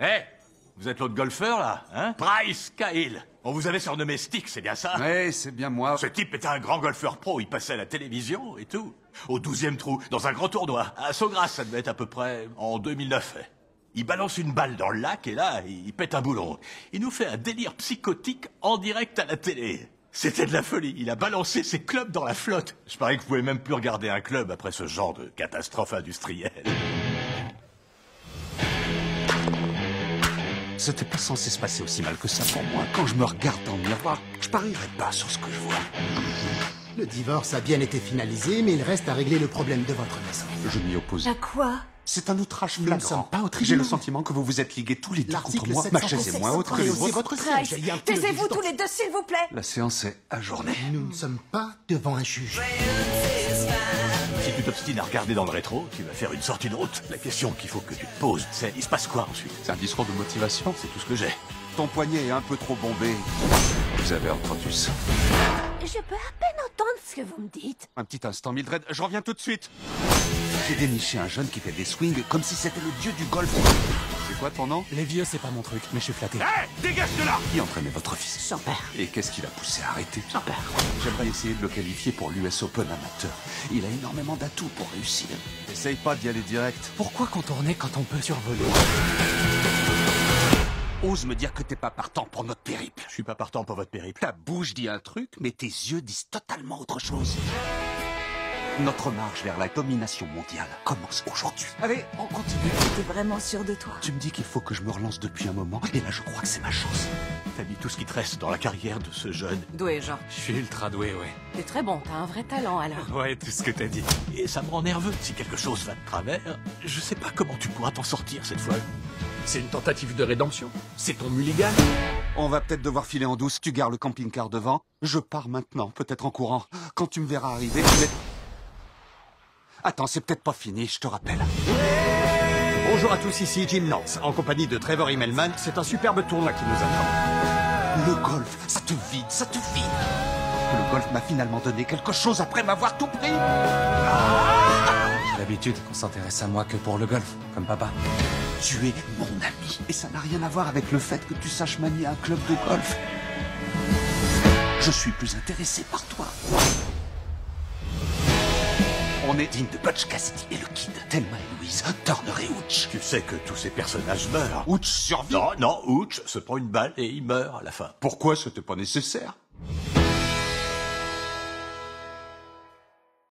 Eh, vous êtes l'autre golfeur, là, hein? Bryce Cahill. On vous avait surnommé Stick, c'est bien ça? Ouais, c'est bien moi. Ce type était un grand golfeur pro, il passait à la télévision et tout. Au 12e trou, dans un grand tournoi. À Sawgrass, ça devait être à peu près en 2009. Il balance une balle dans le lac et là, il pète un boulon. Il nous fait un délire psychotique en direct à la télé. C'était de la folie. Il a balancé ses clubs dans la flotte. Je parie que vous pouvez même plus regarder un club après ce genre de catastrophe industrielle. C'était pas censé se passer aussi mal que ça pour moi. Quand je me regarde dans le miroir, je parierais pas sur ce que je vois. Le divorce a bien été finalisé, mais il reste à régler le problème de votre maison. Je m'y oppose. À quoi? C'est un outrage Nous flagrant. ne sommes pas au tribunal. J'ai le sentiment que vous vous êtes ligués tous les deux contre moi. Ma chaise est moins haute que et les aussi vôtres. votre siège. Il y a un peu de Taisez-vous tous distance. les deux, s'il vous plaît. La séance est ajournée. Nous ne sommes pas devant un juge. Si tu t'obstines à regarder dans le rétro, tu vas faire une sortie de route. La question qu'il faut que tu te poses, c'est il se passe quoi ensuite? C'est un discours de motivation. C'est tout ce que j'ai. Ton poignet est un peu trop bombé. Vous avez entendu ça? Je peux à peine entendre ce que vous me dites. Un petit instant, Mildred, je reviens tout de suite. J'ai déniché un jeune qui fait des swings comme si c'était le dieu du golf. C'est quoi ton nom? Les vieux, c'est pas mon truc, mais je suis flatté. Hé, dégage de là! Qui entraînait votre fils? Son père. Et qu'est-ce qui l'a poussé à arrêter? Son père. J'aimerais essayer de le qualifier pour l'US Open amateur. Il a énormément d'atouts pour réussir. Essaye pas d'y aller direct. Pourquoi contourner quand on peut survoler? Ose me dire que t'es pas partant pour notre périple. Je suis pas partant pour votre périple. Ta bouche dit un truc, mais tes yeux disent totalement autre chose. Notre marche vers la domination mondiale commence aujourd'hui. Allez, on continue. T'es vraiment sûr de toi? Tu me dis qu'il faut que je me relance depuis un moment, et là je crois que c'est ma chance. T'as mis tout ce qui te reste dans la carrière de ce jeune. Doué, genre. Je suis ultra doué, ouais. T'es très bon, t'as un vrai talent, alors. Ouais, tout ce que t'as dit. Et ça me rend nerveux. Si quelque chose va de travers, je sais pas comment tu pourras t'en sortir cette fois. C'est une tentative de rédemption. C'est ton mulligan. On va peut-être devoir filer en douce. Tu gares le camping-car devant. Je pars maintenant, peut-être en courant. Quand tu me verras arriver, tu mets... Attends, c'est peut-être pas fini, je te rappelle. Bonjour à tous, ici Jim Nance, en compagnie de Trevor Immelman. C'est un superbe tournoi qui nous attend. Le golf, ça te vide, ça te vide. Le golf m'a finalement donné quelque chose après m'avoir tout pris. J'ai l'habitude qu'on s'intéresse à moi que pour le golf, comme papa. Tu es mon ami. Et ça n'a rien à voir avec le fait que tu saches manier un club de golf. Je suis plus intéressé par toi. On est digne de Butch Cassidy et le Kid, Thelma et Louise, Turner et Hooch. Tu sais que tous ces personnages meurent. Hooch survit. Non, Hooch se prend une balle et il meurt à la fin. Pourquoi c'était pas nécessaire?